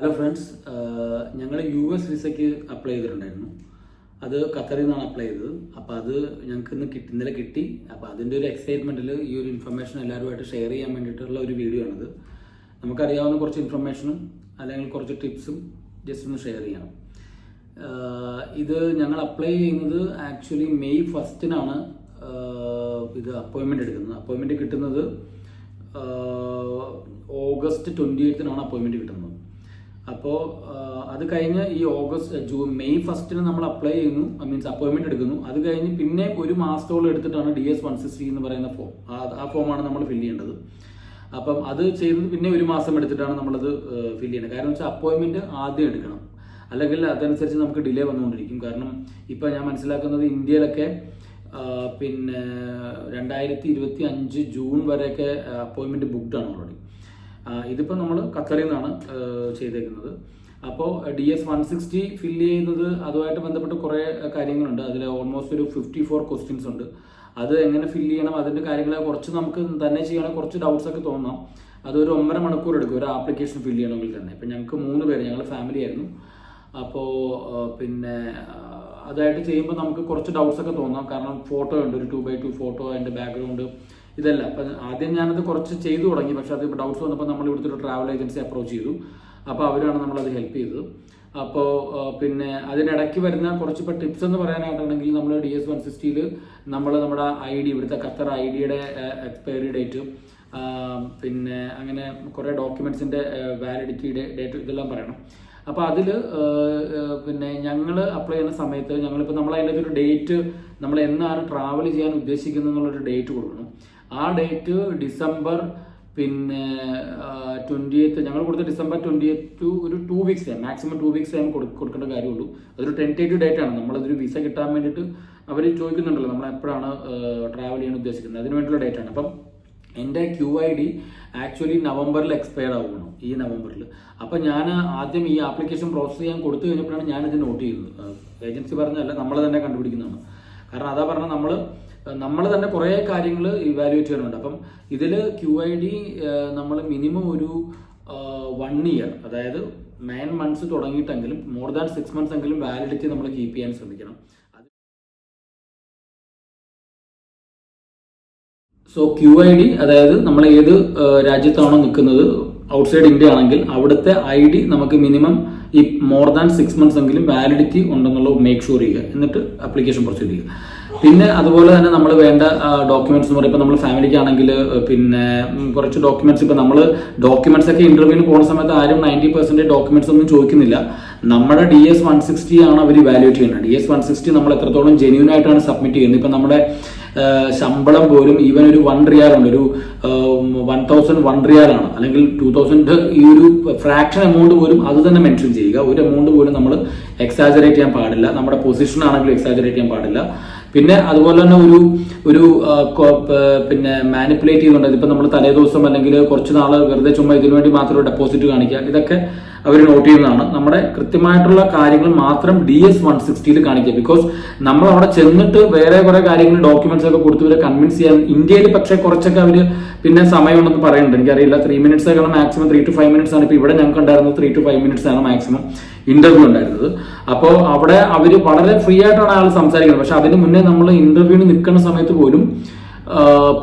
Hello friends, ഞങ്ങൾ US വിസയ്ക്ക് apply ചെയ്തിട്ടുണ്ടായിരുന്നു. അത് ഖത്തറിൽ നിന്നാണ് അപ്ലൈ ചെയ്തത്. അപ്പോൾ അത് ഞങ്ങൾക്ക് ഇന്നലെ കിട്ടി. അപ്പോൾ അതിൻ്റെ ഒരു എക്സൈറ്റ്മെൻറ്റിൽ ഈ ഒരു ഇൻഫർമേഷൻ എല്ലാവരുമായിട്ട് ഷെയർ ചെയ്യാൻ വേണ്ടിയിട്ടുള്ള ഒരു വീഡിയോ ആണിത്. നമുക്കറിയാവുന്ന കുറച്ച് ഇൻഫർമേഷനും അല്ലെങ്കിൽ കുറച്ച് ടിപ്സും ജസ്റ്റ് ഒന്ന് ഷെയർ ചെയ്യണം. ഇത് ഞങ്ങൾ അപ്ലൈ ചെയ്യുന്നത് ആക്ച്വലി മെയ് 1 ഇത് അപ്പോയിൻമെൻറ്റ് എടുക്കുന്നത്. അപ്പോയിൻമെൻറ്റ് കിട്ടുന്നത് ഓഗസ്റ്റ് 28 അപ്പോയിൻമെൻറ്റ് കിട്ടുന്നത്. അപ്പോൾ അത് കഴിഞ്ഞ് ഈ മെയ് 1 നമ്മൾ അപ്ലൈ ചെയ്യുന്നു, മീൻസ് അപ്പോയിൻമെൻറ്റ് എടുക്കുന്നു. അത് കഴിഞ്ഞ് പിന്നെ ഒരു മാസത്തോളം എടുത്തിട്ടാണ് DS-160 എന്ന് പറയുന്ന ഫോം, ആ ഫോമാണ് നമ്മൾ ഫില്ല് ചെയ്യേണ്ടത്. അപ്പം അത് ചെയ്യുന്നത് പിന്നെ ഒരു മാസം എടുത്തിട്ടാണ് നമ്മളത് ഫില്ല് ചെയ്യേണ്ടത്. കാരണം വെച്ചാൽ അപ്പോയിൻമെൻറ്റ് ആദ്യം എടുക്കണം, അല്ലെങ്കിൽ അതനുസരിച്ച് നമുക്ക് ഡിലേ വന്നുകൊണ്ടിരിക്കും. കാരണം ഇപ്പോൾ ഞാൻ മനസ്സിലാക്കുന്നത് ഇന്ത്യയിലൊക്കെ പിന്നെ 2025 ജൂൺ വരെയൊക്കെ അപ്പോയിൻമെൻറ്റ് ബുക്ക്ഡ് ആണ് ഓൾറെഡി. ഇതിപ്പോൾ നമ്മൾ ഖത്തറിൽ നിന്നാണ് ചെയ്തേക്കുന്നത്. അപ്പോൾ DS-160 ഫില്ല് ചെയ്യുന്നത് അതുമായിട്ട് ബന്ധപ്പെട്ട് കുറേ കാര്യങ്ങളുണ്ട്. അതിൽ ഓൾമോസ്റ്റ് ഒരു 54 ക്വസ്റ്റ്യൻസ് ഉണ്ട്. അത് എങ്ങനെ ഫില്ല് ചെയ്യണം, അതിൻ്റെ കാര്യങ്ങളെ കുറച്ച് നമുക്ക് തന്നെ ചെയ്യണം, കുറച്ച് ഡൗട്ട്സ് ഒക്കെ തോന്നാം. അതൊരു 1.5 മണിക്കൂർ എടുക്കും ഒരു ആപ്ലിക്കേഷൻ ഫില്ല് ചെയ്യണമെങ്കിൽ തന്നെ. ഇപ്പം ഞങ്ങൾക്ക് 3 പേര്, ഞങ്ങൾ ഫാമിലി ആയിരുന്നു. അപ്പോൾ പിന്നെ അതായിട്ട് ചെയ്യുമ്പോൾ നമുക്ക് കുറച്ച് ഡൗട്ട്സ് ഒക്കെ തോന്നാം. കാരണം ഫോട്ടോ ഉണ്ട്, ഒരു 2x2 ഫോട്ടോ, അതിൻ്റെ ബാക്ക്ഗ്രൗണ്ട് ഇതല്ല. അപ്പം ആദ്യം ഞാനത് കുറച്ച് ചെയ്തു തുടങ്ങി. പക്ഷേ അത് ഡൗട്ട്സ് വന്നപ്പോൾ നമ്മൾ ഇവിടുത്തെ ഒരു ട്രാവൽ ഏജൻസി അപ്രോച്ച് ചെയ്തു. അപ്പോൾ അവരാണ് നമ്മളത് ഹെൽപ്പ് ചെയ്തത്. അപ്പോൾ പിന്നെ അതിനിടയ്ക്ക് വരുന്ന കുറച്ച് ഇപ്പോൾ ടിപ്സ് എന്ന് പറയാനായിട്ടുണ്ടെങ്കിൽ നമ്മൾ DS-160 നമ്മുടെ ID, ഇവിടുത്തെ ഖത്തർ IDയുടെ എക്സ്പയറി ഡേറ്റ്, പിന്നെ അങ്ങനെ കുറേ ഡോക്യുമെൻറ്റ്സിൻ്റെ വാലിഡിറ്റി ഡേറ്റ് ഇതെല്ലാം പറയണം. അപ്പോൾ അതിൽ പിന്നെ ഞങ്ങൾ അപ്ലൈ ചെയ്യുന്ന സമയത്ത് ഞങ്ങളിപ്പോൾ നമ്മൾ അതിൻ്റെ ഒരു ഡേറ്റ്, നമ്മൾ എന്നാണ് ട്രാവൽ ചെയ്യാൻ ഉദ്ദേശിക്കുന്നത് എന്നുള്ളൊരു ഡേറ്റ് കൊടുക്കണം. ആ ഡേറ്റ് ഡിസംബർ 20th, ഞങ്ങൾ കൊടുത്ത ഡിസംബർ 20th ഒരു 2 weeks time, maximum 2 weeks time കൊടുക്കേണ്ട കാര്യമുള്ളൂ. അതൊരു ടെൻറ്റേറ്റീവ് ഡേറ്റ് ആണ്. നമ്മളതൊരു വിസ കിട്ടാൻ വേണ്ടിയിട്ട് അവർ ചോദിക്കുന്നുണ്ടല്ലോ നമ്മൾ എപ്പോഴാണ് ട്രാവൽ ചെയ്യാൻ ഉദ്ദേശിക്കുന്നത്, അതിന് വേണ്ടിയുള്ള ഡേറ്റ് ആണ്. അപ്പം എൻ്റെ QID ആക്ച്വലി നവംബറിൽ എക്സ്പയർ ആവുകയാണ്, ഈ നവംബറിൽ. അപ്പം ഞാൻ ആദ്യം ഈ ആപ്ലിക്കേഷൻ പ്രോസസ്സ് ചെയ്യാൻ കൊടുത്തു കഴിഞ്ഞപ്പോഴാണ് ഞാനിത് നോട്ട് ചെയ്യുന്നത്. ഏജൻസി പറഞ്ഞതല്ല, നമ്മൾ തന്നെ കണ്ടുപിടിക്കുന്നതാണ്. കാരണം അതാ പറഞ്ഞാൽ നമ്മൾ തന്നെ കുറേ കാര്യങ്ങൾ ഇവാലുവേറ്റ് ചെയ്യാനുണ്ട്. അപ്പം ഇതിൽ QID നമ്മൾ മിനിമം ഒരു 1 ഇയർ, അതായത് 9 months തുടങ്ങിയിട്ടെങ്കിലും മോർ ദാൻ 6 months എങ്കിലും വാലിഡിറ്റി നമ്മൾ കീപ്പ് ചെയ്യാൻ ശ്രമിക്കണം. സോ QID, അതായത് നമ്മൾ ഏത് രാജ്യത്താണോ നിൽക്കുന്നത്, ഔട്ട്സൈഡ് ഇന്ത്യ ആണെങ്കിൽ അവിടുത്തെ ID നമുക്ക് മിനിമം ഈ മോർ ദാൻ 6 months എങ്കിലും വാലിഡിറ്റി ഉണ്ടെന്നുള്ളത് മേക്ക് ഷുവർ ചെയ്യുക. എന്നിട്ട് ആപ്ലിക്കേഷൻ പ്രൊസീഡ് ചെയ്യുക. പിന്നെ അതുപോലെ തന്നെ നമ്മൾ വേണ്ട ഡോക്യുമെന്റ്സ് എന്ന് പറയുമ്പോൾ നമ്മൾ ഫാമിലിക്ക് ആണെങ്കിൽ പിന്നെ കുറച്ച് ഡോക്യുമെന്റ്സ്, ഇപ്പോൾ നമ്മൾ ഡോക്യുമെന്റ്സ് ഒക്കെ ഇന്റർവ്യൂവിന് പോകുന്ന സമയത്ത് ആരും 90% ഡോക്യുമെന്റ്സ് ഒന്നും ചോദിക്കുന്നില്ല. നമ്മുടെ DS-160 ആണ് അവർ ഇവാലുവേറ്റ് ചെയ്യുന്നത്. DS-160 നമ്മൾ എത്രത്തോളം ജെന്യൂൻ ആയിട്ടാണ് സബ്മിറ്റ് ചെയ്യുന്നത്. ഇപ്പം നമ്മുടെ ശമ്പളം പോലും ഈവൻ ഒരു 1 റിയാൽ ഉണ്ട്, ഒരു 1001 റിയാലാണ്, അല്ലെങ്കിൽ 2000, ഈ ഒരു ഫ്രാക്ഷൻ എമൗണ്ട് പോലും അത് തന്നെ മെൻഷൻ ചെയ്യുക. ഒരു എമൗണ്ട് പോലും നമ്മൾ എക്സാജറേറ്റ് ചെയ്യാൻ പാടില്ല. നമ്മുടെ പൊസിഷൻ ആണെങ്കിലും എക്സാജറേറ്റ് ചെയ്യാൻ പാടില്ല. പിന്നെ അതുപോലെ തന്നെ ഒരു പിന്നെ മാനിപ്പുലേറ്റ് ചെയ്യുന്നുണ്ട്. ഇപ്പം നമ്മൾ തലേദിവസം അല്ലെങ്കിൽ കുറച്ച് നാൾ വെറുതെ ചുമ്മാ ഇതിനു വേണ്ടി മാത്രം ഡെപ്പോസിറ്റ് കാണിക്കുക, ഇതൊക്കെ അവർ നോട്ട് ചെയ്യുന്നതാണ്. നമ്മുടെ കൃത്യമായിട്ടുള്ള കാര്യങ്ങൾ മാത്രം DS-160 കാണിക്കുക. ബിക്കോസ് നമ്മൾ അവിടെ ചെന്നിട്ട് വേറെ കുറെ കാര്യങ്ങൾ ഡോക്യുമെന്റ്സ് ഒക്കെ കൊടുത്ത് ഇവരെ കൺവിൻസ് ചെയ്യാൻ, ഇന്ത്യയിൽ പക്ഷേ കുറച്ചൊക്കെ അവർ പിന്നെ സമയമുണ്ടെന്ന് പറയുന്നുണ്ട്. എനിക്കറിയില്ല, 3 minutes ആക്കണം മാക്സിമം, 3 to 5 minutes ആണ്. ഇപ്പോൾ ഇവിടെ ഞങ്ങൾക്ക് ഉണ്ടായിരുന്നത് 3 to 5 minutes ആണ് മാക്സിമം ഇന്റർവ്യൂ ഉണ്ടായിരുന്നത്. അപ്പോൾ അവിടെ അവർ വളരെ ഫ്രീ ആയിട്ടാണ് ആൾ സംസാരിക്കുന്നത്. പക്ഷെ അതിന് മുന്നേ നമ്മൾ ഇന്റർവ്യൂവിന് നിൽക്കുന്ന സമയത്ത് പോലും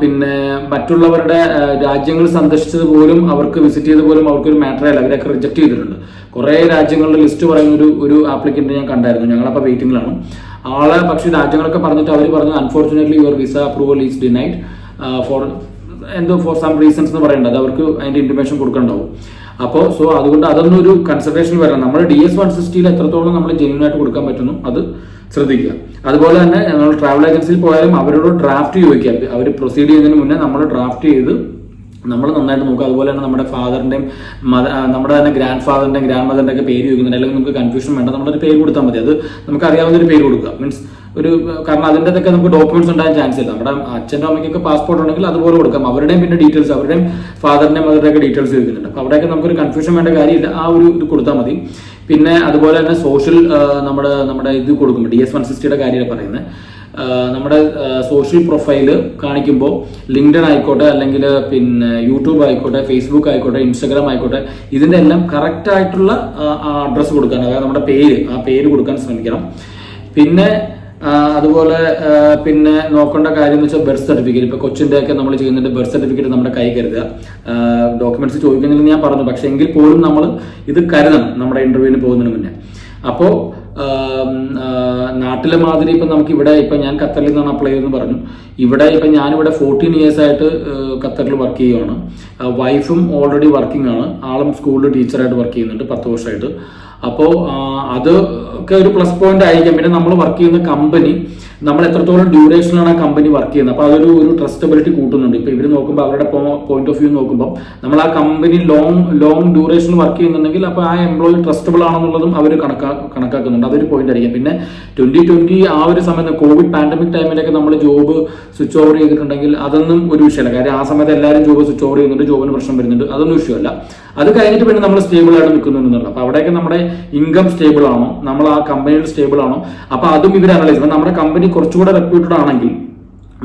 പിന്നെ മറ്റുള്ളവരുടെ രാജ്യങ്ങൾ സന്ദർശിച്ചത് പോലും, അവർക്ക് വിസിറ്റ് ചെയ്ത് പോലും അവർക്കൊരു മാറ്ററല്ല, അവരൊക്കെ റിജക്ട് ചെയ്തിട്ടുണ്ട്. കുറേ രാജ്യങ്ങളുടെ ലിസ്റ്റ് പറയുന്ന ഒരു ആപ്ലിക്കന്റ് ഞാൻ കണ്ടായിരുന്നു. ഞങ്ങളപ്പോൾ വെയിറ്റിംഗിലാണ് ആളെ. പക്ഷേ രാജ്യങ്ങളൊക്കെ പറഞ്ഞിട്ട് അവർ പറഞ്ഞു unfortunately your visa approval is denied for some reasons എന്ന് പറയേണ്ടത്, അവർക്ക് അതിന്റെ ഇന്റിമേഷൻ കൊടുക്കണ്ടാവും. അപ്പോൾ അതുകൊണ്ട് അതൊന്നും ഒരു കൺസിഡറേഷൻ വരണം. നമ്മൾ DS-160 എത്രത്തോളം നമ്മൾ ജെന്യൂൻ ആയിട്ട് കൊടുക്കാൻ പറ്റുന്നു അത് ശ്രദ്ധിക്കുക. അതുപോലെ തന്നെ ഞങ്ങൾ ട്രാവൽ ഏജൻസിയിൽ പോയാലും അവരോട് ഡ്രാഫ്റ്റ് ചോദിക്കുക. അവർ പ്രൊസീഡ് ചെയ്യുന്നതിന് മുന്നേ നമ്മൾ ഡ്രാഫ്റ്റ് ചെയ്ത് നമ്മൾ നന്നായിട്ട് നോക്കുക. അതുപോലെ തന്നെ നമ്മുടെ ഫാദറിൻ്റെയും നമ്മുടെ തന്നെ ഗ്രാൻഡ് ഫാദറിൻ്റെയും ഗ്രാൻഡ് മദറിൻ്റെ ഒക്കെ പേര് ചോദിക്കുന്നുണ്ട്. അല്ലെങ്കിൽ നമുക്ക് കൺഫ്യൂഷൻ വേണ്ട, നമ്മളൊരു പേര് കൊടുത്താൽ മതി. അത് നമുക്ക് അറിയാവുന്ന ഒരു പേര് കൊടുക്കുക. മീൻസ് കാരണം അതിൻ്റെതൊക്കെ നമുക്ക് ഡോക്യുമെന്റ്സ് ഉണ്ടാകാൻ ചാൻസ് ഇല്ല. നമ്മുടെ അച്ഛൻ്റെ അമ്മയ്ക്കൊക്കെ പാസ്പോർട്ട് ഉണ്ടെങ്കിൽ അതുപോലെ കൊടുക്കാം. അവരുടെയും പിന്നെ ഡീറ്റെയിൽസ്, അവരുടെയും ഫാദറിൻ്റെയും മദറിൻ്റെയൊക്കെ ഡീറ്റെയിൽസ് ചോദിക്കുന്നുണ്ട്. അപ്പോൾ അവിടെയൊക്കെ നമുക്കൊരു കൺഫ്യൂഷൻ വേണ്ട കാര്യമില്ല, ആ ഒരു ഇത് കൊടുത്താൽ മതി. പിന്നെ അതുപോലെ തന്നെ സോഷ്യൽ നമ്മുടെ ഇത് കൊടുക്കുമ്പോൾ DS-160 കാര്യമാണ് പറയുന്നത്. നമ്മുടെ സോഷ്യൽ പ്രൊഫൈല് കാണിക്കുമ്പോൾ ലിങ്ക്ഡൺ ആയിക്കോട്ടെ, അല്ലെങ്കിൽ പിന്നെ യൂട്യൂബ് ആയിക്കോട്ടെ, ഫേസ്ബുക്ക് ആയിക്കോട്ടെ, ഇൻസ്റ്റാഗ്രാം ആയിക്കോട്ടെ, ഇതിന്റെ എല്ലാം കറക്റ്റ് ആയിട്ടുള്ള അഡ്രസ്സ് കൊടുക്കാൻ, അതായത് നമ്മുടെ പേര് കൊടുക്കാൻ ശ്രമിക്കണം. പിന്നെ അതുപോലെ പിന്നെ നോക്കേണ്ട കാര്യം എന്ന് വെച്ചാൽ ബർത്ത് സർട്ടിഫിക്കറ്റ്. ഇപ്പൊ കൊച്ചിന്റെ ഒക്കെ നമ്മൾ ചെയ്യുന്നുണ്ട്, ബർത്ത് സർട്ടിഫിക്കറ്റ് നമ്മുടെ കൈ കരുതുക. ഡോക്യുമെന്റ്സ് ചോദിക്കുന്നില്ലെന്ന് ഞാൻ പറഞ്ഞു, പക്ഷെ എങ്കിൽ പോലും നമ്മൾ ഇത് കരുതണം നമ്മുടെ ഇന്റർവ്യൂവിന് പോകുന്നതിന് മുന്നേ. അപ്പോൾ നാട്ടിലെ മാതിരി ഇപ്പൊ നമുക്ക് ഇവിടെ, ഇപ്പൊ ഞാൻ ഖത്തറിൽ നിന്നാണ് അപ്ലൈ ചെയ്തെന്ന് പറഞ്ഞു. ഇവിടെ ഇപ്പൊ ഞാനിവിടെ 14 years ആയിട്ട് ഖത്തറിൽ വർക്ക് ചെയ്യുകയാണ്. വൈഫും ഓൾറെഡി വർക്കിംഗ് ആണ്, ആളും സ്കൂളിൽ ടീച്ചറായിട്ട് വർക്ക് ചെയ്യുന്നുണ്ട് 10 വർഷമായിട്ട്. അപ്പോൾ അത് ഒക്കെ ഒരു പ്ലസ് പോയിന്റ് ആയിരിക്കാം. പിന്നെ നമ്മൾ വർക്ക് ചെയ്യുന്ന കമ്പനി, നമ്മൾ എത്രത്തോളം ഡ്യൂറേഷനിലാണ് ആ കമ്പനി വർക്ക് ചെയ്യുന്നത്, അപ്പോൾ അതൊരു ഒരു കൂട്ടുന്നുണ്ട്. ഇപ്പൊ ഇവർ നോക്കുമ്പോൾ അവരുടെ പോയിന്റ് ഓഫ് വ്യൂ നോക്കുമ്പോൾ നമ്മൾ ആ കമ്പനി ലോങ് ഡ്യൂറേഷൻ വർക്ക് ചെയ്യുന്നുണ്ടെങ്കിൽ അപ്പോൾ ആ എംപ്ലോയി ട്രസ്റ്റബിൾ ആണെന്നുള്ളതും അവർ കണക്കാക്കുന്നുണ്ട്. അതൊരു പോയിന്റ് ആയിരിക്കും. പിന്നെ 2020 ആ ഒരു സമയത്ത് കോവിഡ് പാൻഡമിക് ടൈമിലൊക്കെ നമ്മൾ ജോബ് സ്വിച്ച് ഓവർ ചെയ്തിട്ടുണ്ടെങ്കിൽ അതൊന്നും ഒരു വിഷയമല്ല. കാര്യം ആ സമയത്ത് എല്ലാവരും ജോബ് സ്വിച്ച് ഓവർ ചെയ്യുന്നുണ്ട്, ജോബിന് പ്രശ്നം വരുന്നുണ്ട്, അതൊന്നും വിഷയമല്ല. അത് കഴിഞ്ഞിട്ട് പിന്നെ നമ്മൾ സ്റ്റേബിൾ ആയിട്ട് നിൽക്കുന്നുണ്ടെന്നുള്ളത്. അപ്പൊ അവിടെയൊക്കെ നമ്മുടെ ഇൻകം സ്റ്റേബിൾ ആണോ, നമ്മൾ ആ കമ്പനിയിൽ സ്റ്റേബിൾ ആണോ, അപ്പൊ അതും ഇവർ അനലൈസ് ചെയ്യണം. നമ്മുടെ കമ്പനി കുറച്ചുകൂടെ റെപ്യൂട്ടഡ് ആണെങ്കിൽ,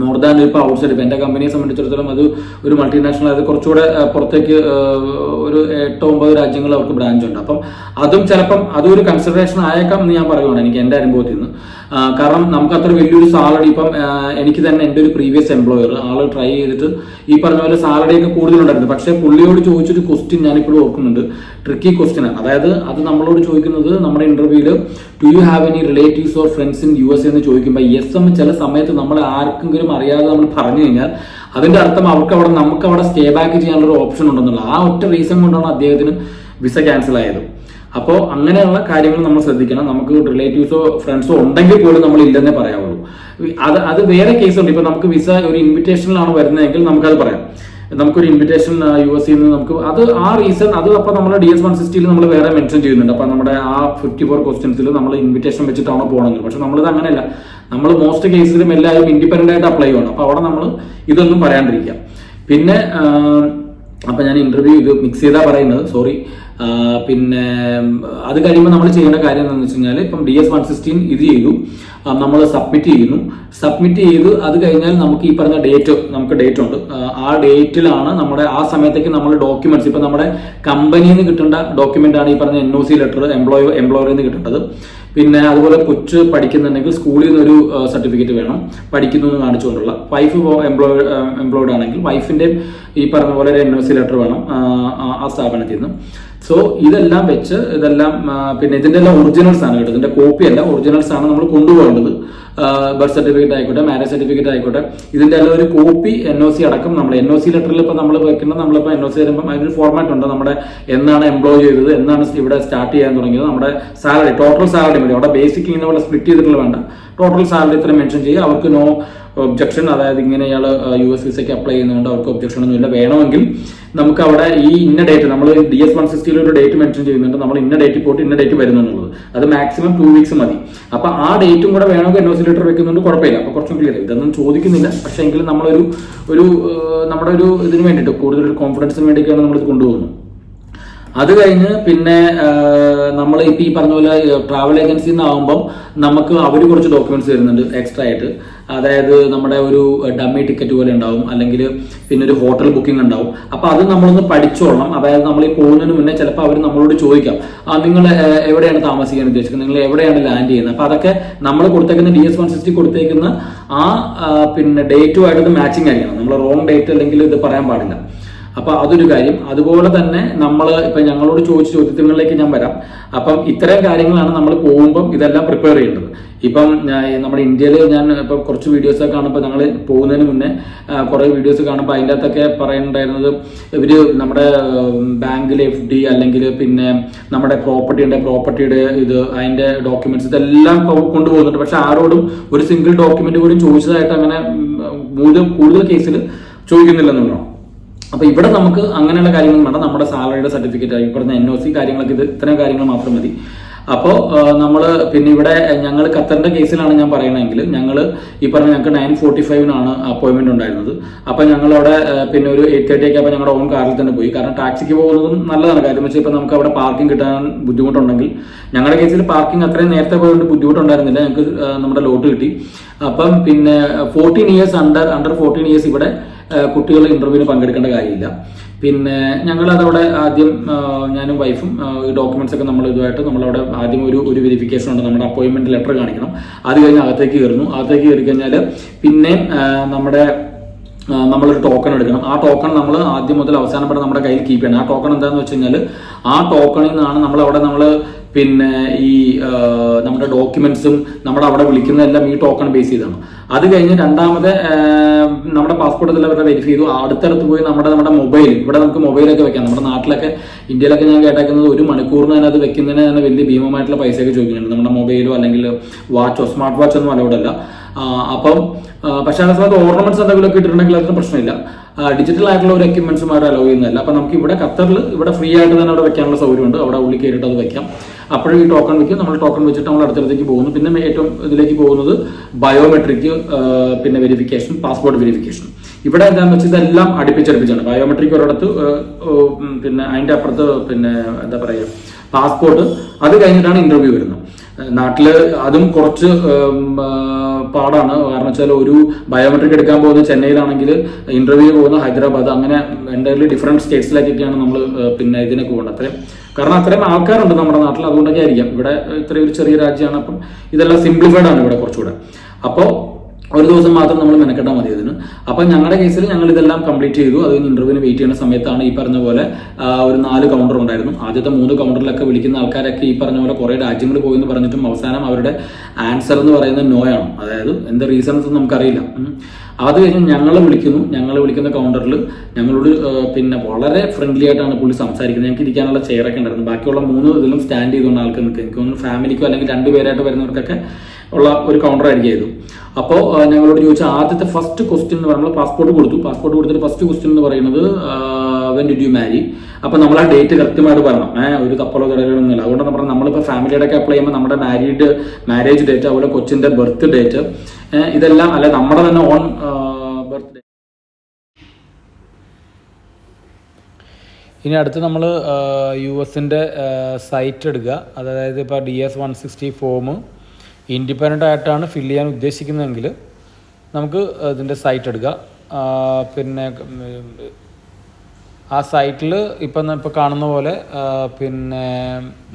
മോർ ദാൻ ഇപ്പൊ ഔട്ട്സൈഡ്, ഇപ്പൊ എന്റെ കമ്പനിയെ സംബന്ധിച്ചിടത്തോളം അത് ഒരു മൾട്ടിനാഷണൽ, അത് കുറച്ചുകൂടെ പുറത്തേക്ക് ഒരു 8-9 രാജ്യങ്ങളിൽ അവർക്ക് ബ്രാഞ്ച് ഉണ്ട്. അപ്പം അതും ചിലപ്പം അതൊരു കൺസിഡറേഷൻ ആയേക്കാം എന്ന് ഞാൻ പറയുവാണ്, എനിക്ക് എന്റെ അനുഭവത്തിൽ നിന്ന്. കാരണം നമുക്ക് അത്ര വലിയൊരു സാലറി, ഇപ്പം എനിക്ക് തന്നെ എൻ്റെ ഒരു പ്രീവിയസ് എംപ്ലോയർ ആള് ട്രൈ ചെയ്തിട്ട് ഈ പറഞ്ഞ പോലെ സാലറി ഒക്കെ കൂടുതലുണ്ടായിരുന്നു. പക്ഷെ പുള്ളിയോട് ചോദിച്ചൊരു ക്വസ്റ്റ്യൻ ഞാനിപ്പോഴും ഓർക്കുന്നുണ്ട്, ട്രിക്കി ക്വസ്റ്റ്യൻ ആണ്. അതായത് അത് നമ്മളോട് ചോദിക്കുന്നത് നമ്മുടെ ഇന്റർവ്യൂവിൽ, do you have any relatives or friends in US എന്ന് ചോദിക്കുമ്പോൾ യെസ് എന്ന് ചില സമയത്ത് നമ്മൾ ആർക്കെങ്കിലും അറിയാതെ നമ്മൾ പറഞ്ഞു കഴിഞ്ഞാൽ അതിന്റെ അർത്ഥം നമുക്ക് അവിടെ സ്റ്റേ ബാക്ക് ചെയ്യാനുള്ള ഒരു ഓപ്ഷൻ ഉണ്ടെന്നുള്ള ആ ഒറ്റ റീസൺ കൊണ്ടാണ് അദ്ദേഹത്തിന് വിസ ക്യാൻസൽ ആയത്. അപ്പോൾ അങ്ങനെയുള്ള കാര്യങ്ങൾ നമ്മൾ ശ്രദ്ധിക്കണം. നമുക്ക് റിലേറ്റീവ്സോ ഫ്രണ്ട്സോ ഉണ്ടെങ്കിൽ പോലും നമ്മൾ ഇല്ലെന്നേ പറയാവുള്ളൂ. അത് വേറെ കേസുണ്ട്. ഇപ്പൊ നമുക്ക് വിസ ഒരു ഇൻവിറ്റേഷനിലാണ് വരുന്നതെങ്കിൽ നമുക്കത് പറയാം. നമുക്കൊരു ഇൻവിറ്റേഷൻ US നിന്ന് നമുക്ക് ആ റീസൺ അത് അപ്പൊ നമ്മുടെ DS-160 നമ്മൾ വേറെ മെൻഷൻ ചെയ്യുന്നുണ്ട്. അപ്പൊ നമ്മുടെ ആ 54 ക്വസ്റ്റ്യൻസിൽ നമ്മൾ ഇൻവിറ്റേഷൻ വെച്ചിട്ടാണോ പോകണമെങ്കിൽ. പക്ഷെ നമ്മളിത് അങ്ങനെയല്ല, നമ്മൾ മോസ്റ്റ് കേസിലും എല്ലാവരും ഇൻഡിപെൻഡന്റ് ആയിട്ട് അപ്ലൈ ചെയ്യണം. അപ്പൊ അവിടെ നമ്മൾ ഇതൊന്നും പറയാണ്ടിരിക്കാം. പിന്നെ അപ്പൊ ഞാൻ ഇന്റർവ്യൂ ഇത് മിക്സ് ചെയ്താ പറയുന്നത്, സോറി. പിന്നെ അത് കഴിയുമ്പോൾ നമ്മൾ ചെയ്യേണ്ട കാര്യം എന്താണെന്ന് വെച്ച് കഴിഞ്ഞാൽ, ഇപ്പം DS-116 ഇത് ചെയ്തു, നമ്മൾ സബ്മിറ്റ് ചെയ്തു. അത് കഴിഞ്ഞാൽ നമുക്ക് ഈ പറഞ്ഞ നമുക്ക് ഡേറ്റ് ഉണ്ട്. ആ ഡേറ്റിലാണ് നമ്മുടെ ആ സമയത്തേക്ക് നമ്മൾ ഡോക്യുമെന്റ്സ്, ഇപ്പൊ നമ്മുടെ കമ്പനിയിൽ നിന്ന് കിട്ടേണ്ട ഡോക്യുമെന്റ് ആണ് ഈ പറഞ്ഞ NOC ലെറ്റർ, എംപ്ലോയറിൽ നിന്ന് കിട്ടേണ്ടത്. പിന്നെ അതുപോലെ കൊച്ച് പഠിക്കുന്നുണ്ടെങ്കിൽ സ്കൂളിൽ നിന്നൊരു സർട്ടിഫിക്കറ്റ് വേണം, പഠിക്കുന്നു എന്ന് കാണിച്ചുകൊണ്ടുള്ള. വൈഫ് എംപ്ലോയിഡ് ആണെങ്കിൽ വൈഫിന്റെ ഈ പറഞ്ഞ പോലെ ഒരു NOC ലെറ്റർ വേണം ആ സ്ഥാപനത്തിൽ നിന്ന്. സോ ഇതെല്ലാം വെച്ച് പിന്നെ ഇതിന്റെ എല്ലാം ഒറിജിനൽസ് ആണ് കേട്ടോ, ഇതിന്റെ കോപ്പി അല്ല, ഒറിജിനൽസ് ആണ് നമ്മൾ കൊണ്ടുപോകേണ്ടത്. ബർത്ത് സർട്ടിഫിക്കറ്റ് ആയിക്കോട്ടെ, മാരേജ് സർട്ടിഫിക്കറ്റ് ആയിക്കോട്ടെ, ഇതിന്റെ എല്ലാം ഒരു കോപ്പി NOC അടക്കം. നമ്മൾ NOC ലെറ്ററിൽ ഇപ്പൊ നമ്മൾ വെക്കുന്ന, നമ്മളിപ്പോ NOC തരുമ്പോൾ അതിനൊരു ഫോർമാറ്റ് ഉണ്ട്. നമ്മുടെ എന്നാണ് എംപ്ലോയ് ചെയ്തത്, എന്നാണ് ഇവിടെ സ്റ്റാർട്ട് ചെയ്യാൻ തുടങ്ങിയത്, നമ്മുടെ സാലറി, ടോട്ടൽ സാലറി മതി. അവിടെ ബേസിക് ഇങ്ങനെ പോലെ സ്പ്ലിറ്റ് ചെയ്തിട്ടുള്ള വേണ്ട, ടോട്ടൽ സാലറി ഇത്ര മെൻഷൻ ചെയ്യുക. അവർക്ക് നോ ഒബ്ജക്ഷൻ, അതായത് ഇങ്ങനെ ഇയാൾ US വിസയ്ക്ക് അപ്ലൈ ചെയ്യുന്നതുകൊണ്ട് അവർക്ക് ഒബ്ജക്ഷൻ ഒന്നുമില്ല. വേണമെങ്കിൽ നമുക്ക് അവിടെ ഈ ഇന്ന ഡേറ്റ്, നമ്മൾ DS-160 ഒരു ഡേറ്റ് മെൻഷൻ ചെയ്യുന്നുണ്ട്, നമ്മൾ ഇന്ന ഡേറ്റ് പോയിട്ട് ഇന്ന ഡേറ്റ് വരുന്നുള്ളത്, അത് മാക്സിമം 2 weeks മതി. അപ്പൊ ആ ഡേറ്റും കൂടെ വേണമെങ്കിൽ NOC ലെറ്റർ വെക്കുന്നുണ്ട്, കുഴപ്പമില്ല. അപ്പൊ കുറച്ചും ക്ലിയർ. ഇതൊന്നും ചോദിക്കുന്നില്ല, പക്ഷെ എങ്കിലും നമ്മളൊരു നമ്മുടെ ഒരു ഇതിന് വേണ്ടിയിട്ട്, കൂടുതൽ ഒരു കോൺഫിഡൻസിന് വേണ്ടിയിട്ടാണ് നമ്മളിത് കൊണ്ടുപോകുന്നത്. അത് കഴിഞ്ഞ് പിന്നെ നമ്മൾ ഇപ്പൊ ഈ പറഞ്ഞ പോലെ ട്രാവൽ ഏജൻസിയിൽ നിന്നാകുമ്പം നമുക്ക് അവർ കുറച്ച് ഡോക്യുമെന്റ്സ് തരുന്നുണ്ട് എക്സ്ട്രാ ആയിട്ട്. അതായത് നമ്മുടെ ഒരു ഡമ്മി ടിക്കറ്റ് പോലെ ഉണ്ടാവും, അല്ലെങ്കിൽ പിന്നെ ഒരു ഹോട്ടൽ ബുക്കിംഗ് ഉണ്ടാവും. അപ്പൊ അത് നമ്മളൊന്ന് പഠിച്ചോളണം. അതായത് നമ്മൾ ഈ പോകുന്നതിന് മുന്നേ ചിലപ്പോൾ അവർ നമ്മളോട് ചോദിക്കാം, നിങ്ങൾ എവിടെയാണ് താമസിക്കാൻ ഉദ്ദേശിക്കുന്നത്, നിങ്ങൾ എവിടെയാണ് ലാൻഡ് ചെയ്യുന്നത്. അപ്പൊ അതൊക്കെ നമ്മൾ കൊടുത്തേക്കുന്ന DS-160 കൊടുത്തേക്കുന്ന ആ പിന്നെ ഡേറ്റുമായിട്ട് മാച്ചിങ് ആയിരിക്കണം. നമ്മൾ റോങ് ഡേറ്റ് അല്ലെങ്കിൽ ഇത് പറയാൻ പാടില്ല. അപ്പൊ അതൊരു കാര്യം. അതുപോലെ തന്നെ നമ്മൾ ഇപ്പൊ ഞങ്ങളോട് ചോദിച്ച ചോദ്യങ്ങളിലേക്ക് ഞാൻ വരാം. അപ്പം ഇത്തരം കാര്യങ്ങളാണ് നമ്മൾ പോകുമ്പം ഇതെല്ലാം പ്രിപ്പയർ ചെയ്യേണ്ടത്. ഇപ്പം നമ്മുടെ ഇന്ത്യയിൽ ഞാൻ ഇപ്പൊ കുറച്ച് വീഡിയോസ് കാണുമ്പോൾ, ഞങ്ങൾ പോകുന്നതിന് മുന്നേ കുറെ വീഡിയോസ് കാണുമ്പോൾ അതിൻ്റെ അകത്തൊക്കെ പറയുന്നുണ്ടായിരുന്നത്, ഇവര് നമ്മുടെ ബാങ്കിൽ FD അല്ലെങ്കിൽ പിന്നെ നമ്മുടെ പ്രോപ്പർട്ടിയുടെ ഇത്, അതിന്റെ ഡോക്യുമെന്റ്സ് ഇതെല്ലാം കൊണ്ടുപോകുന്നുണ്ട്. പക്ഷെ ആരോടും ഒരു സിംഗിൾ ഡോക്യുമെന്റ് പോലും ചോദിച്ചതായിട്ട് അങ്ങനെ കൂടുതൽ കേസിൽ ചോദിക്കുന്നില്ലെന്നുള്ളതാണ്. അപ്പൊ ഇവിടെ നമുക്ക് അങ്ങനെയുള്ള കാര്യങ്ങൾ വേണ്ട. നമ്മുടെ സാലറിയുടെ സർട്ടിഫിക്കറ്റ് ആയി പറഞ്ഞ NOC കാര്യങ്ങളൊക്കെ, ഇത് ഇത്തരം കാര്യങ്ങൾ മാത്രം മതി. അപ്പോൾ നമ്മൾ പിന്നെ ഇവിടെ ഞങ്ങൾ ഖത്തറിന്റെ കേസിലാണ് ഞാൻ പറയണമെങ്കിൽ ഞങ്ങൾ ഈ പറഞ്ഞ ഞങ്ങൾക്ക് 9:45 അപ്പോയിന്റ്മെന്റ് ഉണ്ടായിരുന്നത്. അപ്പോൾ ഞങ്ങൾ അവിടെ പിന്നെ ഒരു 8:30 ഒക്കെ ആയപ്പോൾ ഞങ്ങളുടെ ഓൺ കാറിൽ തന്നെ പോയി. കാരണം ടാക്സിക്ക് പോകുന്നതും നല്ലതാണ്. കാര്യം വെച്ചാൽ ഇപ്പം നമുക്ക് അവിടെ പാർക്കിംഗ് കിട്ടാൻ ബുദ്ധിമുട്ടുണ്ടെങ്കിൽ, ഞങ്ങളുടെ കേസിൽ പാർക്കിംഗ് അത്രയും നേരത്തെ പോയതുകൊണ്ട് ബുദ്ധിമുട്ടുണ്ടായിരുന്നില്ല, ഞങ്ങൾക്ക് നമ്മുടെ ലോട്ട് കിട്ടി. അപ്പം പിന്നെ 14 ഇയേഴ്സ് അണ്ടർ 14 ഇയേഴ്സ് ഇവിടെ കുട്ടികൾ ഇന്റർവ്യൂവിന് പങ്കെടുക്കേണ്ട കാര്യമില്ല. പിന്നെ ഞങ്ങളതവിടെ ആദ്യം ഞാനും വൈഫും ഈ ഡോക്യുമെന്റ്സ് ഒക്കെ നമ്മളവിടെ ആദ്യം ഒരു വെരിഫിക്കേഷൻ ഉണ്ട്, നമ്മുടെ അപ്പോയിന്റ്മെന്റ് ലെറ്റർ കാണിക്കണം. അത് കഴിഞ്ഞ് അകത്തേക്ക് കയറുന്നു. അകത്തേക്ക് കയറി കഴിഞ്ഞാൽ പിന്നെ നമ്മളൊരു ടോക്കൺ എടുക്കണം. ആ ടോക്കൺ നമ്മൾ ആദ്യം മുതൽ അവസാനം വരെ നമ്മുടെ കയ്യിൽ കീപ്പ് ചെയ്യണം. ആ ടോക്കൺ എന്താണെന്ന് വെച്ച് കഴിഞ്ഞാൽ ആ ടോക്കണിൽ നിന്നാണ് നമ്മൾ പിന്നെ ഈ നമ്മുടെ ഡോക്യുമെന്റ്സും അവിടെ വിളിക്കുന്നതെല്ലാം ഈ ടോക്കൺ ബേസ് ചെയ്താണ്. അത് കഴിഞ്ഞ് രണ്ടാമത് നമ്മുടെ പാസ്പോർട്ട് എല്ലാം അവരുടെ വെരിഫൈ ചെയ്തു. അടുത്തടുത്ത് പോയി നമ്മുടെ മൊബൈൽ, ഇവിടെ നമുക്ക് മൊബൈലൊക്കെ വെക്കാം. നമ്മുടെ നാട്ടിലൊക്കെ ഇന്ത്യയിലൊക്കെ ഞാൻ കേട്ടേക്കുന്നത് 1 മണിക്കൂറിന് തന്നെ അത് വെക്കുന്നതിന് തന്നെ വലിയ ഭീമമായിട്ടുള്ള പൈസയൊക്കെ ചോദിക്കുന്നുണ്ട്. നമ്മുടെ മൊബൈലോ അല്ലെങ്കിൽ വാച്ചോ, സ്മാർട്ട് വാച്ച് ഒന്നും അലൗഡ് അല്ല. അപ്പം പക്ഷേ ആ സമയത്ത് ഓർണമെന്റ്സ് എന്തെങ്കിലുമൊക്കെ ഇട്ടിട്ടുണ്ടെങ്കിൽ അതിന് പ്രശ്നമില്ല. ഡിജിറ്റൽ ആയിട്ടുള്ള ഒരു എക്യുപ്മെന്റ്സും അവിടെ അലോ ചെയ്യുന്നതല്ല. അപ്പം നമുക്ക് ഇവിടെ ഖത്തറിൽ ഇവിടെ ഫ്രീ ആയിട്ട് തന്നെ അവിടെ വെക്കാനുള്ള സൗകര്യമുണ്ട്. അവിടെ ഉള്ളിൽ കയറിയിട്ട് അത് വെക്കാം. അപ്പോഴും ഈ ടോക്കൺ വെക്കും. നമ്മൾ ടോക്കൺ വെച്ചിട്ട് നമ്മൾ അടുത്തടുത്തേക്ക് പോകുന്നു. പിന്നെ ഏറ്റവും ഇതിലേക്ക് പോകുന്നത് ബയോമെട്രിക്, പിന്നെ വെരിഫിക്കേഷൻ, പാസ്പോർട്ട് വെരിഫിക്കേഷൻ. ഇവിടെ എന്താണെന്ന് വെച്ചാൽ ഇതെല്ലാം അടുപ്പിച്ചടുപ്പിച്ചാണ്. ബയോമെട്രിക് ഒരിടത്ത്, പിന്നെ അതിൻ്റെ അപ്പുറത്ത് പിന്നെ എന്താ പറയുക പാസ്പോർട്ട്. അത് കഴിഞ്ഞിട്ടാണ് ഇന്റർവ്യൂ വരുന്നത്. നാട്ടില് അതും കുറച്ച് പാടാണ്. കാരണം വെച്ചാൽ ഒരു ബയോമെട്രിക് എടുക്കാൻ പോകുന്നത് ചെന്നൈയിലാണെങ്കിൽ ഇന്റർവ്യൂ പോകുന്ന ഹൈദരാബാദ്, അങ്ങനെ എൻ്റയർലി ഡിഫറെന്റ് സ്റ്റേറ്റ്സിലേക്കൊക്കെയാണ് നമ്മൾ പിന്നെ ഇതിനൊക്കെ പോകുന്നത്. കാരണം അത്രയും ആൾക്കാരുണ്ട് നമ്മുടെ നാട്ടിൽ, അതുകൊണ്ടൊക്കെ ആയിരിക്കാം. ഇവിടെ ഇത്രയും ഒരു ചെറിയ രാജ്യമാണ്. അപ്പം ഇതെല്ലാം സിംപ്ലിഫൈഡ് ആണ് ഇവിടെ കുറച്ചുകൂടെ. അപ്പോൾ ഒരു ദിവസം മാത്രം നമ്മൾ മെനക്കെട്ടാൽ മതി അതിന്. അപ്പം ഞങ്ങളുടെ കേസിൽ ഞങ്ങൾ ഇതെല്ലാം കംപ്ലീറ്റ് ചെയ്തു. അത് ഇന്റർവ്യൂവിന് വെയിറ്റ് ചെയ്യുന്ന സമയത്താണ് ഈ പറഞ്ഞ പോലെ ഒരു 4 കൗണ്ടർ ഉണ്ടായിരുന്നു. ആദ്യത്തെ 3 കൗണ്ടറിലൊക്കെ വിളിക്കുന്ന ആൾക്കാരൊക്കെ ഈ പറഞ്ഞ പോലെ കുറേ രാജ്യങ്ങൾ പോയി എന്ന് പറഞ്ഞിട്ടും അവസാനം അവരുടെ ആൻസർ എന്ന് പറയുന്നത് നോ ആണ്. അതായത് എന്താ റീസൺസ് നമുക്കറിയില്ല. അത് കഴിഞ്ഞ് ഞങ്ങൾ വിളിക്കുന്ന കൗണ്ടറിൽ ഞങ്ങളോട് പിന്നെ വളരെ ഫ്രണ്ട്ലി ആയിട്ടാണ് പുള്ളി സംസാരിക്കുന്നത്. ഞങ്ങൾക്ക് ഇരിക്കാനുള്ള ചെയറൊക്കെ ഉണ്ടായിരുന്നു. ബാക്കിയുള്ള 3 ഇതിലും സ്റ്റാൻഡ് ചെയ്തുകൊണ്ട് ആൾക്ക് നിൽക്കുക. എനിക്ക് തോന്നുന്നു ഫാമിലിക്കോ അല്ലെങ്കിൽ 2 പേരായിട്ട് വരുന്നവർക്കൊക്കെ ഉള്ള ഒരു കൗണ്ടർ ആയിരിക്കും ചെയ്തു. അപ്പോൾ ഞങ്ങളോട് ചോദിച്ച ആദ്യത്തെ ഫസ്റ്റ് ക്വസ്റ്റ്യൻ എന്ന് പറയുമ്പോൾ പാസ്പോർട്ട് കൊടുത്തിട്ട് ഫസ്റ്റ് ക്വസ്റ്റ്യൻ എന്ന് പറയുന്നത് വെൻ ഡിഡ് യു മാരി. അപ്പൊ നമ്മൾ ആ ഡേറ്റ് കൃത്യമായിട്ട് പറയണം. ഒരു തപ്പലോ തടയൊന്നുമില്ല. അതുകൊണ്ട് നമ്മളിപ്പോൾ ഫാമിലിയുടെ ഒക്കെ അപ്ലൈ ചെയ്യുമ്പോൾ നമ്മുടെ മാരേജ് ഡേറ്റ്, അതുപോലെ കൊച്ചിന്റെ ബർത്ത് ഡേറ്റ്, ഇതെല്ലാം അല്ലെ നമ്മുടെ തന്നെ ഓൺ ബർത്ത് ഡേറ്റ്. ഇനി അടുത്ത് നമ്മൾ US-ന്റെ സൈറ്റ് എടുക്കുക. അതായത് ഇപ്പോൾ DS-160 ഫോം ഇൻഡിപെൻഡൻ്റ് ആയിട്ടാണ് ഫില്ല് ചെയ്യാൻ ഉദ്ദേശിക്കുന്നതെങ്കിൽ നമുക്ക് ഇതിൻ്റെ സൈറ്റ് എടുക്കുക. പിന്നെ ആ സൈറ്റിൽ ഇപ്പം കാണുന്ന പോലെ പിന്നെ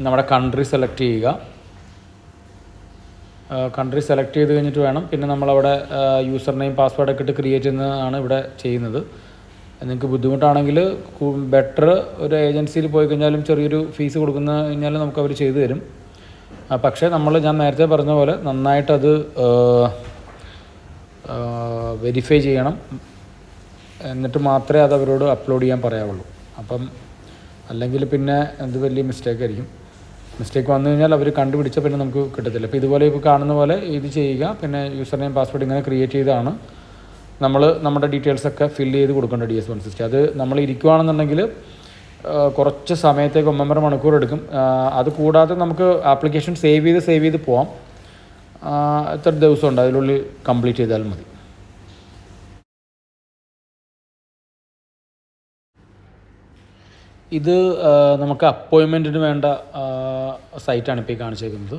നമ്മുടെ കൺട്രി സെലക്ട് ചെയ്യുക. കൺട്രി സെലക്ട് ചെയ്ത് കഴിഞ്ഞിട്ട് വേണം പിന്നെ നമ്മളവിടെ യൂസർ നെയിം പാസ്വേഡൊക്കെ ഇട്ട് ക്രിയേറ്റ് ചെയ്യുന്നതാണ് ഇവിടെ ചെയ്യുന്നത്. നിങ്ങൾക്ക് ബുദ്ധിമുട്ടാണെങ്കിൽ ബെറ്റർ ഒരു ഏജൻസിയിൽ പോയി കഴിഞ്ഞാലും ചെറിയൊരു ഫീസ് കൊടുക്കുന്ന കഴിഞ്ഞാൽ നമുക്ക് അവർ ചെയ്തു തരും. പക്ഷേ ഞാൻ നേരത്തെ പറഞ്ഞ പോലെ നന്നായിട്ടത് വെരിഫൈ ചെയ്യണം. എന്നിട്ട് മാത്രമേ അത് അവരോട് അപ്ലോഡ് ചെയ്യാൻ പറയാവുള്ളൂ. അപ്പം അല്ലെങ്കിൽ പിന്നെ അത് വലിയ മിസ്റ്റേക്ക് ആയിരിക്കും. മിസ്റ്റേക്ക് വന്നു കഴിഞ്ഞാൽ അവർ കണ്ടുപിടിച്ചാൽ പിന്നെ നമുക്ക് കിട്ടത്തില്ല. അപ്പോൾ ഇതുപോലെ ഇപ്പോൾ കാണുന്ന പോലെ ഇത് ചെയ്യുക. പിന്നെ യൂസർ നെയിം പാസ്വേഡ് ഇങ്ങനെ ക്രിയേറ്റ് ചെയ്താണ് നമ്മുടെ ഡീറ്റെയിൽസൊക്കെ ഫില്ല് ചെയ്ത് കൊടുക്കേണ്ട DS-160. അത് നമ്മൾ ഇരിക്കുകയാണെന്നുണ്ടെങ്കിൽ കുറച്ച് സമയത്തേക്ക് 1.5 മണിക്കൂർ എടുക്കും. അത് കൂടാതെ നമുക്ക് ആപ്ലിക്കേഷൻ സേവ് ചെയ്ത് പോവാം. എത്ര ദിവസമുണ്ട് അതിനുള്ളിൽ കംപ്ലീറ്റ് ചെയ്താൽ മതി. ഇത് നമുക്ക് അപ്പോയിൻമെൻറ്റിന് വേണ്ട സൈറ്റാണ് ഇപ്പോൾ ഈ കാണിച്ചേക്കുന്നത്.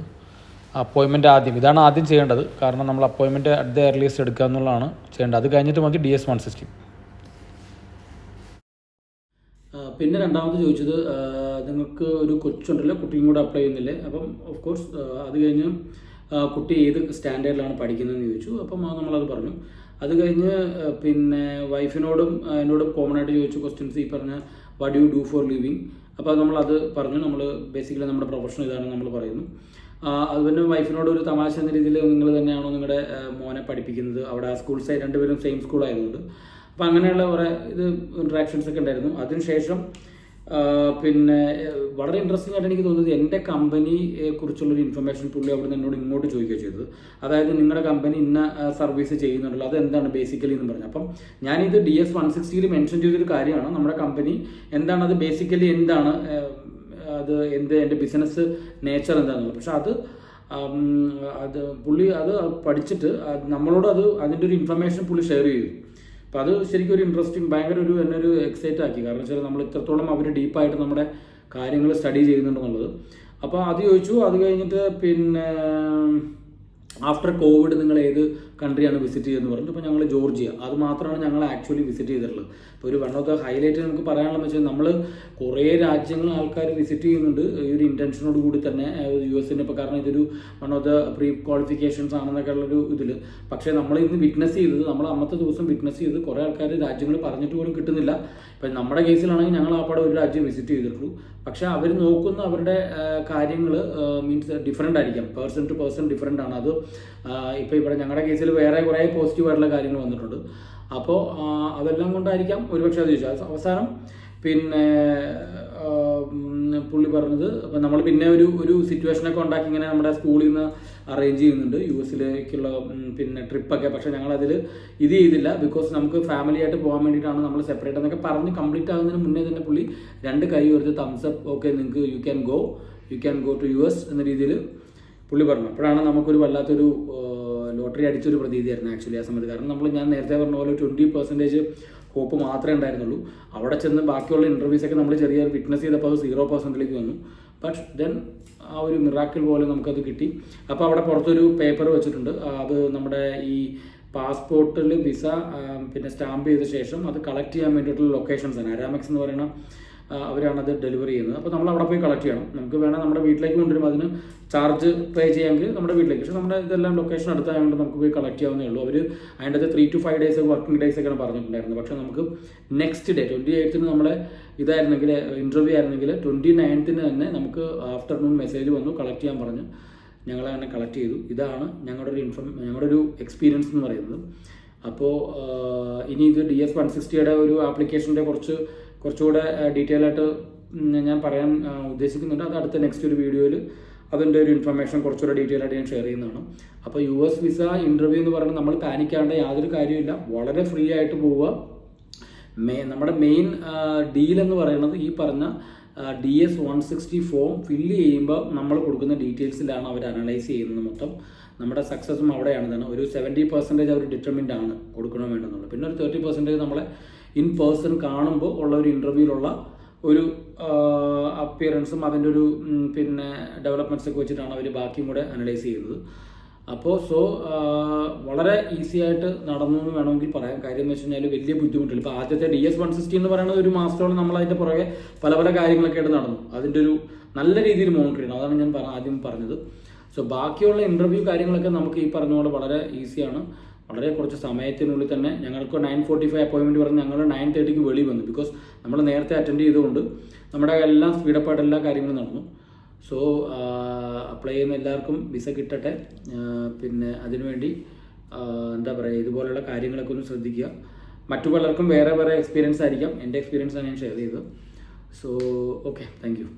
അപ്പോയിൻമെൻറ്റ് ഇതാണ് ആദ്യം ചെയ്യേണ്ടത്. കാരണം നമ്മൾ അപ്പോയിൻമെൻറ്റ് അറ്റ് ദ എർലിയസ്റ്റ് എടുക്കുക എന്നുള്ളതാണ് ചെയ്യേണ്ടത്. അത് കഴിഞ്ഞിട്ട് മതി DS-160. പിന്നെ രണ്ടാമത് ചോദിച്ചത് നിങ്ങൾക്ക് ഒരു കൊച്ചുണ്ടല്ലോ, കുട്ടിയും കൂടെ അപ്ലൈ ചെയ്യുന്നില്ലേ? അപ്പം ഓഫ് കോഴ്സ് അത് കഴിഞ്ഞ് കുട്ടി ഏത് സ്റ്റാൻഡേർഡിലാണ് പഠിക്കുന്നതെന്ന് ചോദിച്ചു. അപ്പം നമ്മളത് പറഞ്ഞു. അത് കഴിഞ്ഞ് പിന്നെ വൈഫിനോടും എന്നോടും കോമൺ ആയിട്ട് ചോദിച്ച ക്വസ്റ്റ്യൻസ് ഈ പറഞ്ഞ what do you do for living. അപ്പോൾ നമ്മളത് പറഞ്ഞു. നമ്മൾ ബേസിക്കലി നമ്മുടെ പ്രൊഫഷൻ ഇതാണെന്ന് നമ്മൾ പറയുന്നു. അതുപോലെ വൈഫിനോട് ഒരു തമാശ എന്ന രീതിയിൽ നിങ്ങൾ തന്നെയാണോ നിങ്ങളുടെ മോനെ പഠിപ്പിക്കുന്നത്? അവിടെ സ്കൂൾ സൈഡ് 2 പേരും സെയിം സ്കൂളായതുകൊണ്ട് അപ്പം അങ്ങനെയുള്ള കുറേ ഇൻട്രാക്ഷൻസ് ഒക്കെ ഉണ്ടായിരുന്നു. അതിനുശേഷം പിന്നെ വളരെ ഇൻട്രസ്റ്റിംഗ് ആയിട്ട് എനിക്ക് തോന്നുന്നത് എൻ്റെ കമ്പനിയെ കുറിച്ചുള്ളൊരു ഇൻഫർമേഷൻ പുള്ളി അവിടെ നിന്ന് എന്നോട് ഇങ്ങോട്ട് ചോദിക്കുകയാണ് ചെയ്തത്. അതായത് നിങ്ങളുടെ കമ്പനി ഇന്ന സർവീസ് ചെയ്യുന്നുണ്ടല്ലോ, അതെന്താണ് ബേസിക്കലി എന്ന് പറഞ്ഞു. അപ്പം ഞാനിത് DS-160 മെൻഷൻ ചെയ്തൊരു കാര്യമാണ്. നമ്മുടെ കമ്പനി എന്താണ്, അത് ബേസിക്കലി എന്താണ് അത് എൻ്റെ ബിസിനസ് നേച്ചർ എന്താണെന്നുള്ളത്. പക്ഷെ അത് പുള്ളി അത് പഠിച്ചിട്ട് നമ്മളോട് അതിൻ്റെ ഒരു ഇൻഫർമേഷൻ പുള്ളി ഷെയർ ചെയ്തു. അപ്പോൾ അത് ശരിക്കും ഒരു ഇൻട്രസ്റ്റിംഗ്, ഭയങ്കര എന്നെ ഒരു എക്സൈറ്റ് ആക്കി. കാരണം വെച്ചാൽ നമ്മൾ ഇത്രത്തോളം അവർ ഡീപ്പായിട്ട് നമ്മുടെ കാര്യങ്ങൾ സ്റ്റഡി ചെയ്യുന്നുണ്ടെന്നുള്ളത്. അപ്പോൾ അത് ചോദിച്ചു. അത് കഴിഞ്ഞിട്ട് പിന്നെ ആഫ്റ്റർ കോവിഡ് നിങ്ങൾ ഏത് കൺട്രിയാണ് വിസിറ്റ് ചെയ്തതെന്ന് പറഞ്ഞു. അപ്പോൾ ഞങ്ങൾ ജോർജിയ, അത് മാത്രമാണ് ഞങ്ങൾ ആക്ച്വലി വിസിറ്റ് ചെയ്തിട്ടുള്ളത്. അപ്പോൾ ഒരു വൺ ഓഫ് ദ ഹൈലൈറ്റ് നമുക്ക് പറയാനുള്ളത് വെച്ചാൽ നമ്മൾ കുറേ രാജ്യങ്ങൾ ആൾക്കാർ വിസിറ്റ് ചെയ്യുന്നുണ്ട് ഈ ഒരു ഇൻറ്റൻഷനോട് കൂടി തന്നെ US-ന്. ഇപ്പോൾ കാരണം ഇതൊരു one of the pre qualifications ആണെന്നൊക്കെ ഉള്ളൊരു ഇതിൽ. പക്ഷേ നമ്മൾ ഇന്ന് വിറ്റ്നസ് ചെയ്തത്, നമ്മൾ അന്നത്തെ ദിവസം വിറ്റ്നസ് ചെയ്ത് കുറേ ആൾക്കാർ രാജ്യങ്ങൾ പറഞ്ഞിട്ട് പോലും കിട്ടുന്നില്ല. ഇപ്പം നമ്മുടെ കേസിലാണെങ്കിൽ ഞങ്ങൾ ആപ്പാടെ ഒരു രാജ്യം വിസിറ്റ് ചെയ്തിട്ടുള്ളൂ. പക്ഷേ അവർ നോക്കുന്ന അവരുടെ കാര്യങ്ങൾ മീൻസ് ഡിഫറെൻ്റ് ആയിരിക്കാം, പേഴ്സൺ ടു പേഴ്സൺ ഡിഫറെൻ്റ് ആണ്. അത് ഇപ്പോൾ ഇവിടെ ഞങ്ങളുടെ കേസിൽ വേറെ കുറേ പോസിറ്റീവായിട്ടുള്ള കാര്യങ്ങൾ വന്നിട്ടുണ്ട്. അപ്പോൾ അതെല്ലാം കൊണ്ടായിരിക്കാം ഒരുപക്ഷെ അത് ചോദിച്ചാൽ. അവസാനം പിന്നെ പുള്ളി പറഞ്ഞത്, അപ്പം നമ്മൾ പിന്നെ ഒരു സിറ്റുവേഷനൊക്കെ ഉണ്ടാക്കി ഇങ്ങനെ നമ്മുടെ സ്കൂളിൽ നിന്ന് അറേഞ്ച് ചെയ്യുന്നുണ്ട് US-ലേക്കുള്ള പിന്നെ ട്രിപ്പൊക്കെ. പക്ഷേ ഞങ്ങളതിൽ ഇത് ചെയ്തില്ല, ബിക്കോസ് നമുക്ക് ഫാമിലി ആയിട്ട് പോകാൻ വേണ്ടിയിട്ടാണ് നമ്മൾ സെപ്പറേറ്റ് എന്നൊക്കെ പറഞ്ഞ് കംപ്ലീറ്റ് ആകുന്നതിന് മുന്നേ തന്നെ പുള്ളി 2 കൈ ഒരു തംസ് അപ്പ്, ഓക്കെ നിങ്ങൾക്ക് you can go to US എന്ന രീതിയിൽ പുള്ളി പറഞ്ഞു. അപ്പോഴാണ് നമുക്കൊരു വല്ലാത്തൊരു ലോട്ടറി അടിച്ചൊരു പ്രതീതിയായിരുന്നു ആക്ച്വലി ആ സമയത്ത്. കാരണം ഞാൻ നേരത്തെ പറഞ്ഞ പോലെ 20% ഹോപ്പ് മാത്രമേ ഉണ്ടായിരുന്നുള്ളൂ. അവിടെ ചെന്ന് ബാക്കിയുള്ള ഇൻ്റർവ്യൂസൊക്കെ നമ്മൾ ചെറിയ വിറ്റ്നസ് ചെയ്തപ്പോൾ അത് 0% വന്നു. ബട്ട് ദെൻ ആ ഒരു മിറാക്കിൾ പോലെ നമുക്കത് കിട്ടി. അപ്പോൾ അവിടെ പുറത്തൊരു പേപ്പർ വെച്ചിട്ടുണ്ട്. അത് നമ്മുടെ ഈ പാസ്പോർട്ടിൽ വിസ പിന്നെ സ്റ്റാമ്പ് ചെയ്ത ശേഷം അത് കളക്ട് ചെയ്യാൻ വേണ്ടിയിട്ടുള്ള ലൊക്കേഷൻസാണ്. അരാമെക്സ് എന്ന് പറയുന്ന അവരാണത് ഡെലിവറി ചെയ്യുന്നത്. അപ്പോൾ നമ്മൾ അവിടെ പോയി കളക്ട് ചെയ്യണം. നമുക്ക് വേണം നമ്മുടെ വീട്ടിലേക്ക് കൊണ്ടുവരും, അതിന് ചാർജ് പേ ചെയ്യാമെങ്കിൽ നമ്മുടെ വീട്ടിലേക്ക്. പക്ഷേ നമ്മുടെ ഇതെല്ലാം ലൊക്കേഷൻ അടുത്തായതുകൊണ്ട് നമുക്ക് പോയി കളക്ട് ചെയ്യാവുന്നേ ഉള്ളൂ. അവർ അതിൻ്റെ 3 to 5 days വർക്കിംഗ് ഡേയ്സ് ഒക്കെയാണ് പറഞ്ഞിട്ടുണ്ടായിരുന്നത്. പക്ഷേ നമുക്ക് നെക്സ്റ്റ് ഡേ 28th നമ്മളെ ഇതായിരുന്നെങ്കിൽ ഇൻ്റർവ്യൂ ആയിരുന്നെങ്കിൽ 29th തന്നെ നമുക്ക് ആഫ്റ്റർനൂൺ മെസ്സേജ് വന്നു കളക്ട് ചെയ്യാൻ പറഞ്ഞു. ഞങ്ങളെ തന്നെ കളക്ട് ചെയ്തു. ഇതാണ് ഞങ്ങളുടെ ഒരു എക്സ്പീരിയൻസ് എന്ന് പറയുന്നത്. അപ്പോൾ ഇനി ഇത് DS-160 ഒരു ആപ്ലിക്കേഷൻ്റെ കുറച്ചുകൂടെ ഡീറ്റെയിൽ ആയിട്ട് ഞാൻ പറയാൻ ഉദ്ദേശിക്കുന്നുണ്ട്. അത് അടുത്ത നെക്സ്റ്റ് ഒരു വീഡിയോയിൽ അതിൻ്റെ ഒരു ഇൻഫർമേഷൻ കുറച്ചുകൂടെ ഡീറ്റെയിൽ ആയിട്ട് ഞാൻ ഷെയർ ചെയ്യുന്നതാണ്. അപ്പോൾ US വിസ ഇൻ്റർവ്യൂ എന്ന് പറയുന്നത് നമ്മൾ പാനിക്കാണ്ട് യാതൊരു കാര്യമില്ല, വളരെ ഫ്രീ ആയിട്ട് പോവുക. നമ്മുടെ മെയിൻ ഡീൽ എന്ന് പറയുന്നത് ഈ പറഞ്ഞ DS-160 ഫോം ഫില്ല് ചെയ്യുമ്പോൾ നമ്മൾ കൊടുക്കുന്ന ഡീറ്റെയിൽസിലാണ് അവർ അനലൈസ് ചെയ്യുന്നത് മൊത്തം. നമ്മുടെ സക്സസും അവിടെയാണ് തന്നെ. ഒരു 70% അവർ ഡിറ്റർമിൻഡ് ആണ് കൊടുക്കണോ വേണ്ടെന്നുള്ളത്. പിന്നെ ഒരു 30% നമ്മളെ ഇൻ പേഴ്സൺ കാണുമ്പോൾ ഉള്ള ഒരു ഇൻ്റർവ്യൂവിലുള്ള ഒരു അപ്പിയറൻസും അതിൻ്റെ ഒരു പിന്നെ ഡെവലപ്മെൻറ്റ്സ് ഒക്കെ വെച്ചിട്ടാണ് അവർ ബാക്കിയും കൂടെ അനലൈസ് ചെയ്യുന്നത്. അപ്പോൾ വളരെ ഈസി ആയിട്ട് നടന്നു എന്ന് വേണമെങ്കിൽ പറയാം. കാര്യം എന്ന് വെച്ച് കഴിഞ്ഞാൽ വലിയ ബുദ്ധിമുട്ടില്ല. ഇപ്പോൾ ആദ്യത്തെ DS-160 എന്ന് പറയുന്നത് ഒരു മാസത്തോളം നമ്മൾ അതിൻ്റെ പുറകെ പല കാര്യങ്ങളൊക്കെ ആയിട്ട് നടന്നു. അതിൻ്റെ ഒരു നല്ല രീതിയിൽ മോണിറ്റർ ചെയ്യണം. അതാണ് ഞാൻ ആദ്യം പറഞ്ഞത്. സോ ബാക്കിയുള്ള ഇൻ്റർവ്യൂ കാര്യങ്ങളൊക്കെ നമുക്ക് ഈ പറഞ്ഞ പോലെ വളരെ ഈസിയാണ്. വളരെ കുറച്ച് സമയത്തിനുള്ളിൽ തന്നെ ഞങ്ങൾക്ക് 9:45 അപ്പോയിൻമെൻറ്റ് പറഞ്ഞ് ഞങ്ങൾ 9:30 വെളി വന്നു. ബിക്കോസ് നമ്മൾ നേരത്തെ അറ്റൻഡ് ചെയ്തുകൊണ്ട് നമ്മുടെ എല്ലാം സ്പീഡപ്പായിട്ട് എല്ലാ കാര്യങ്ങളും നടന്നു. സോ അപ്ലൈ ചെയ്യുന്ന എല്ലാവർക്കും വിസ കിട്ടട്ടെ. പിന്നെ അതിനുവേണ്ടി എന്താ പറയുക, ഇതുപോലുള്ള കാര്യങ്ങളൊക്കെ ഒന്ന് ശ്രദ്ധിക്കുക. മറ്റു പലർക്കും വേറെ എക്സ്പീരിയൻസ് ആയിരിക്കാം. എൻ്റെ എക്സ്പീരിയൻസാണ് ഞാൻ ഷെയർ ചെയ്തത്. So okay, thank you.